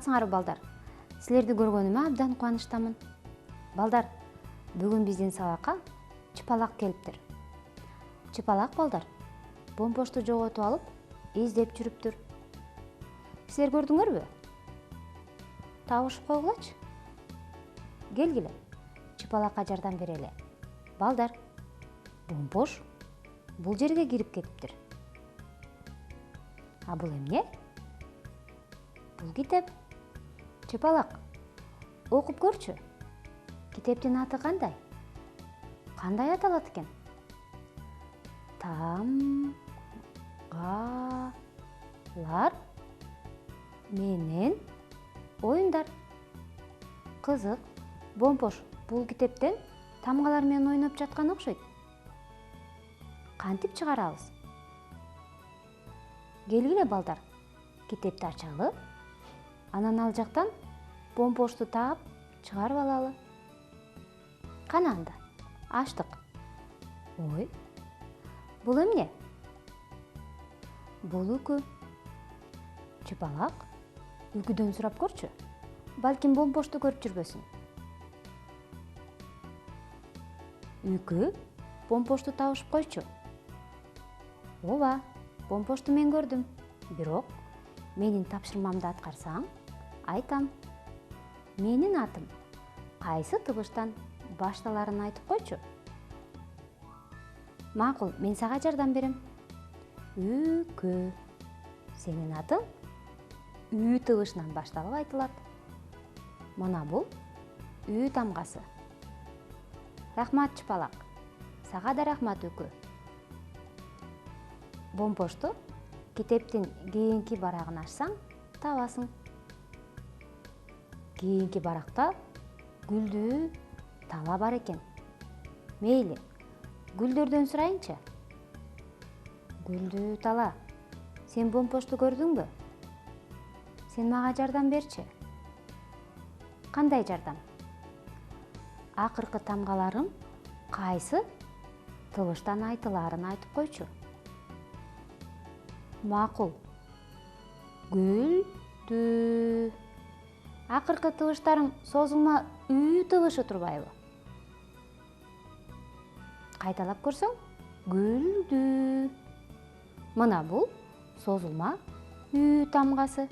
Саламатсыңарбы балдар? Силерди көргөнүмө абдан кубанычтамын. Балдар, бүгүн биздин сабакка чыпалак келиптир. Чыпалак балдар Бомпошту жоготуп алып, издеп жүрүптүр. Силер көрдүңөрбү? Табышып койгулачы. Келгиле, чыпалакка жардам берели. Балдар, Бомпош бул жерге кирип кетиптир. А бул эмне? Бул китеп. Чыпалак, окуп көрчү. Китептин аты кандай? Кандай аталат экен? Тамгалар менен оюндар. Кызык, Бомпош бул китептен тамгалар менен ойноп жаткан окшойт. Кантип чыгарабыз? Келгиле балдар, китепти ачалы. Анан ал жактан Бомпошту таап чыгарып алалы. Кана анда, ачтык. Ой, бул эмне? Бул үкү. Чыпалак, үкүдөн сурап көрчү. Балким Бомпошту көрүп жүрбөсүн. Үкү Бомпошту табышып койчу. Ооба, Бомпошту мен көрдүм. Бирок менин тапшырмамды аткарсаң, айтам. Менин атым кайсы табыштан башталарын айтып койчу. Макул, мен сага жардам берем. Үкү. Сенин атың үй табышынан башталып айтылат. Мына бул үй тамгасы. Рахмат, чыпалак. Сага да рахмат, үкү. Бомпошту китептин кийинки барагын ачсаң, табасың. Кийинки баракта гүлдүү тала бар экен. Мейли, гүлдөрдөн сурайынчы. Гүлдүү тала, сен Бомпошту көрдүңбү? Сен мага жардам берчи. Кандай жардам? Акыркы тамгаларым кайсы табыштан айтылаарын айтып койчу. Макул. Гүлдүү. Акыркы табыштарың созулма үй табышы турбайбы? Кайталап көрсөң, гүлдүү. Мына бул созулма үй тамгасы.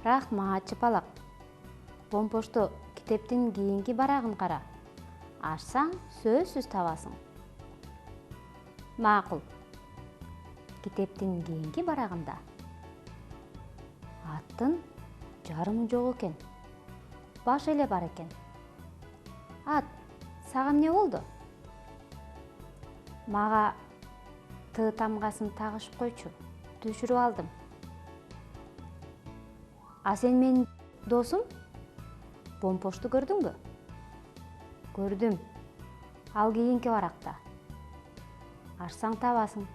Рахмат, чыпалак. Бомпошту китептин кийинки барагын кара. Ачсаң, сөзсүз табасың. Макул. Китептин кийинки барагында аттын жарымы жок экен. Башы эле бар экен. Ат, сага эмне болду? Мага Т тамгасын тагышып койчу. Түшүрүп алдым. А сен менин досум? Бомпошту көрдүңбү? Көрдүм. Ал кийинки баракта. Ачсаң табасың.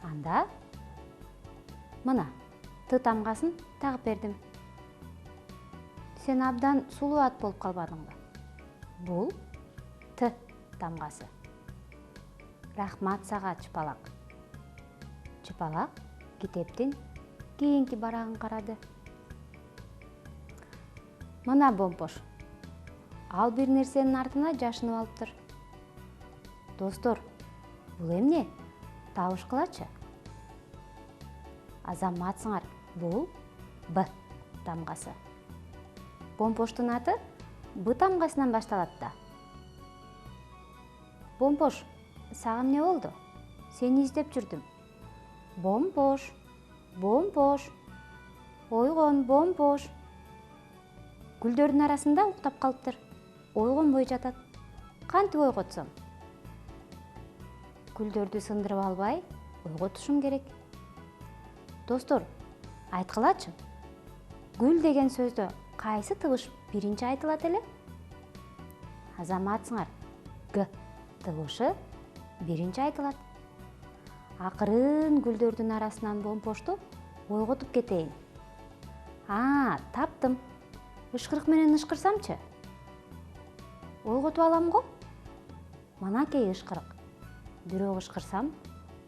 Анда мына Т тамгасын тагып бердим. Сен абдан сулуу ат болуп калбадыңбы? Бул Т тамгасы. Рахмат сага, чыпалак. Чыпалак китептин кийинки барагын карады. Мына Бомпош. Ал бир нерсенин артына жашынып алыптыр. Достор, бул эмне? Табышкылачы. Азаматсыңар, бул Б тамгасы. Бомпоштун аты Б тамгасынан башталат да. Бомпош, сага эмне болду? Сени издеп жүрдүм. Бомпош, Бомпош. Ойгон, Бомпош. Гүлдөрдүн арасында уктап калыптыр. Ойгонбой жатат. Кантип ойготсом? Гүлдөрдү сындырып албай, ойготушум керек. Достор, айткылачы. Гүл деген сөздө кайсы табыш биринчи айтылат эле? Азаматсыңар, Г табышы биринчи айтылат. Акырын гүлдөрдүн арасынан Бомпошту ойготуп кетейин. Таптым. Ышкырык менен ышкырсамчы? Ойготуп алам го? Манакей ышкырык. Бирок ышкырсам,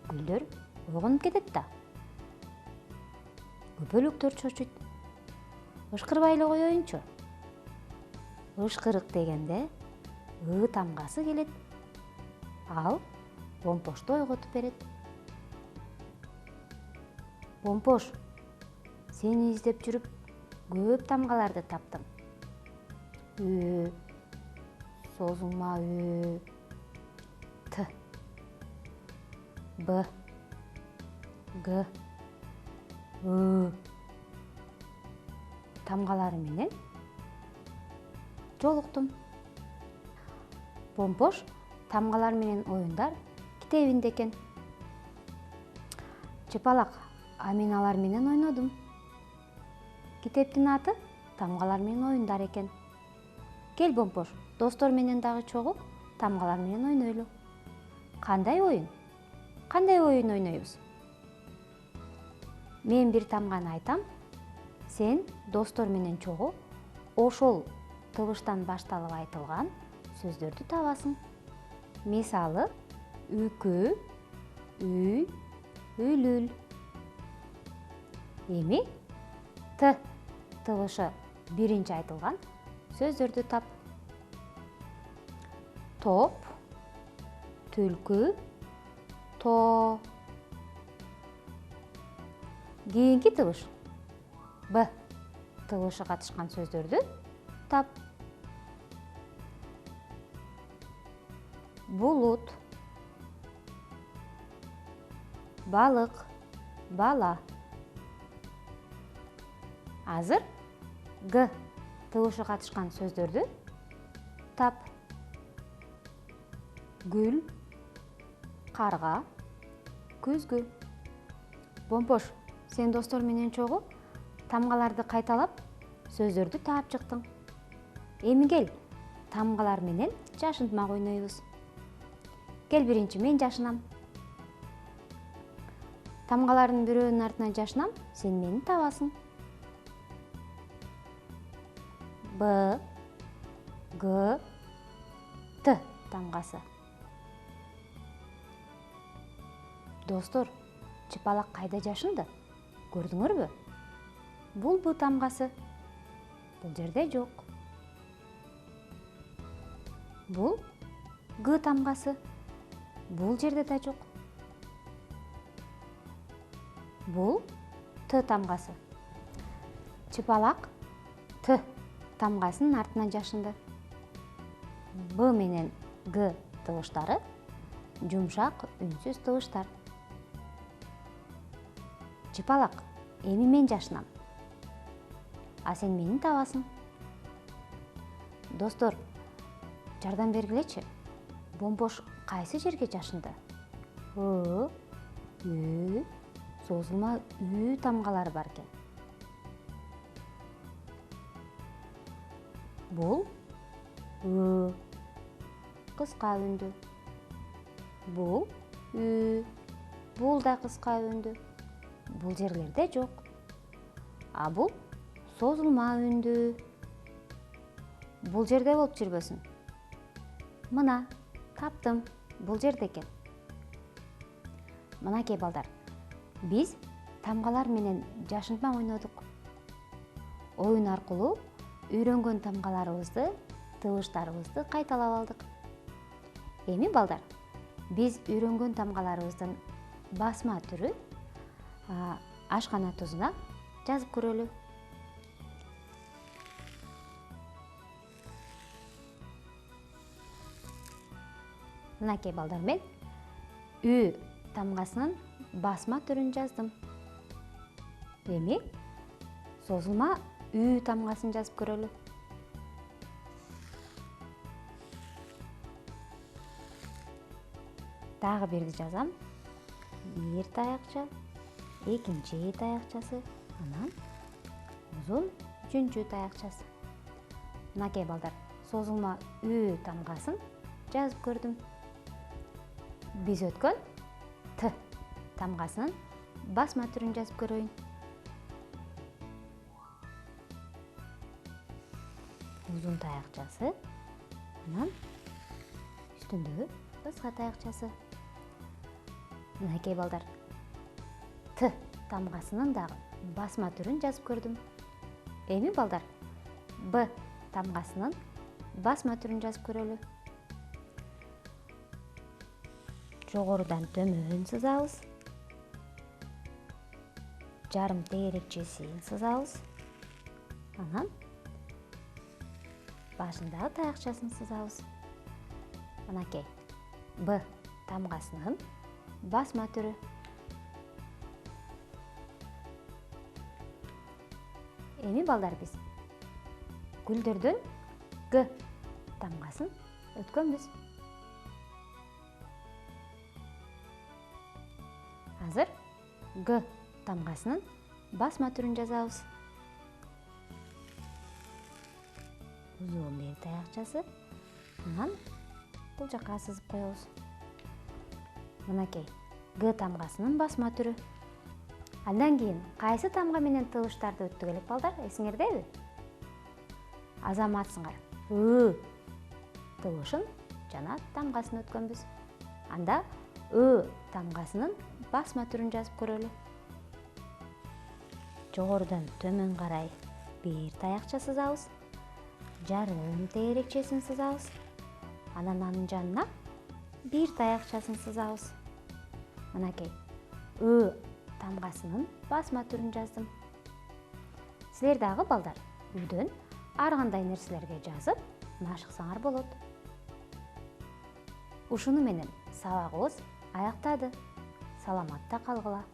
гүлдөр ойгонуп кетет да. көбөлүктөр чочуйт. Ышкырбай эле коеюнчу. Ышкырык дегенде тамгасы келет. Ал помпошту ойготуп берет. Помпош, сени издеп жүрүп көп тамгаларды таптым. Созулма Т, Б, Г, тамгалары менен жолуктум. Помпош тамгалар менен оюндар китебинде экен. Чыпалак, мен алар менен ойнодум. Китептин аты тамгалар менен оюндар экен. Кел, Помпош, достор менен дагы чогуу тамгалар менен ойнойлу. Кандай оюн? Кандай оюн ойнойбуз? Мен бир тамганы айтам, сен достор менен чогуу ошол тыбыштан башталып айтылган сөздөрдү табасың. Мисалы, үкү, үй, үлүл. Эми Т тыбышы биринчи айтылган сөздөрдү тап. Топ, түлкү, тоо. Кийинки тыбыш Б тыбышы катышкан сөздөрдү тап. Булут, балык, бала. Азыр Г тыбышы катышкан сөздөрдү тап. Гүл, карга, күзгү. Помпош, сен достор менен чогуу тамгаларды кайталап сөздөрдү таап чыктың. Эми кел, тамгалар менен жашынтмак ойнойбуз. Кел, биринчи мен жашынам. Тамгалардын бирөөнүн артынан жашынам, сен мени табасың. Б, Г, Т тамгасы. Достор, чыпалак кайда жашынды? Көрдүңөрбү? Бул Б тамгасы. Бул жерде жок. Бул Г тамгасы. Бул жерде да жок. Бул Т тамгасы. Чыпалак Т тамгасынын артынан жашынды. Б менен Г тыбыштары жумшак, үнсүз тыбыштар. Чыпалак, эми мен жашынам. А сен мени табасың. Достор, жардам бергилечи. Помпош кайсы жерге жашынды? Созулма үй тамгалары бар экен. Бул кыска үндү. Бул бул да кыска үндү. Бул жерлерде жок. А бул созулма үндү. Бул жерде болуп жүрбөсүн. Мына, таптым, бул жерде экен. Мынакей балдар, биз тамгалар менен жашынтма ойнодук. Оюн аркылуу үйрөнгөн тамгаларыбызды, тыбыштарыбызды кайталап алдык. Эми балдар, биз үйрөнгөн тамгаларыбыздын басма түрү ашкана тузуна жазып көрөлү. Мынакей балдар, мен үй тамгасынын басма түрүн жаздым. Эми созулма үй тамгасын жазып көрөлү. Дагы бирди жазам. Бир таякча, экинчи таякчасы, анан узун үчүнчү таякчасы. Мынакей балдар, созулма үй тамгасын жазып көрдүм. Биз өткөн Т тамгасынын басма түрүн жазып көрөйүн. Узун таякчасы, анан үстүндөгү кыска таякчасы. Мынакей балдар, Т тамгасынын дагы басма түрүн жазып көрдүм. Эми балдар, Б тамгасынын басма түрүн жазып көрөлү. Жогорудан төмөн сызабыз. Жарым тегерекчесин сызабыз. Анан башындагы таякчасын сызабыз. Анакей, Б тамгасынын басма түрү. Эми балдар, биз гүлдөрдөн Г тамгасын өткөнбүз. Азыр Г тамгасынын басма түрүн жазабыз. Узун бир таякчасы, анан бул жака сызып коебуз. Мынакей, Г тамгасынын басма түрү. Андан кийин кайсы тамга менен тыбыштарды өттүк элек балдар, эсиңердеби? Азаматсыңар Ы тыбышын жана тамгасын өткөнбүз. Анда Ы тамгасынын басма түрүн жазып көрөлү. Жогорудан төмөн карай бир таякча сызабыз. Жарым тегерекчесин сызабыз. Анан анын жанына бир таякчасын сызабыз. Мынакей, Ы тамгасынын басма түрүн жаздым. Силер дагы балдар үйдөн ар кандай нерселерге жазып машыксаңар болот. Ушуну менен сабагыбыз аяктады. Саламатта калгыла.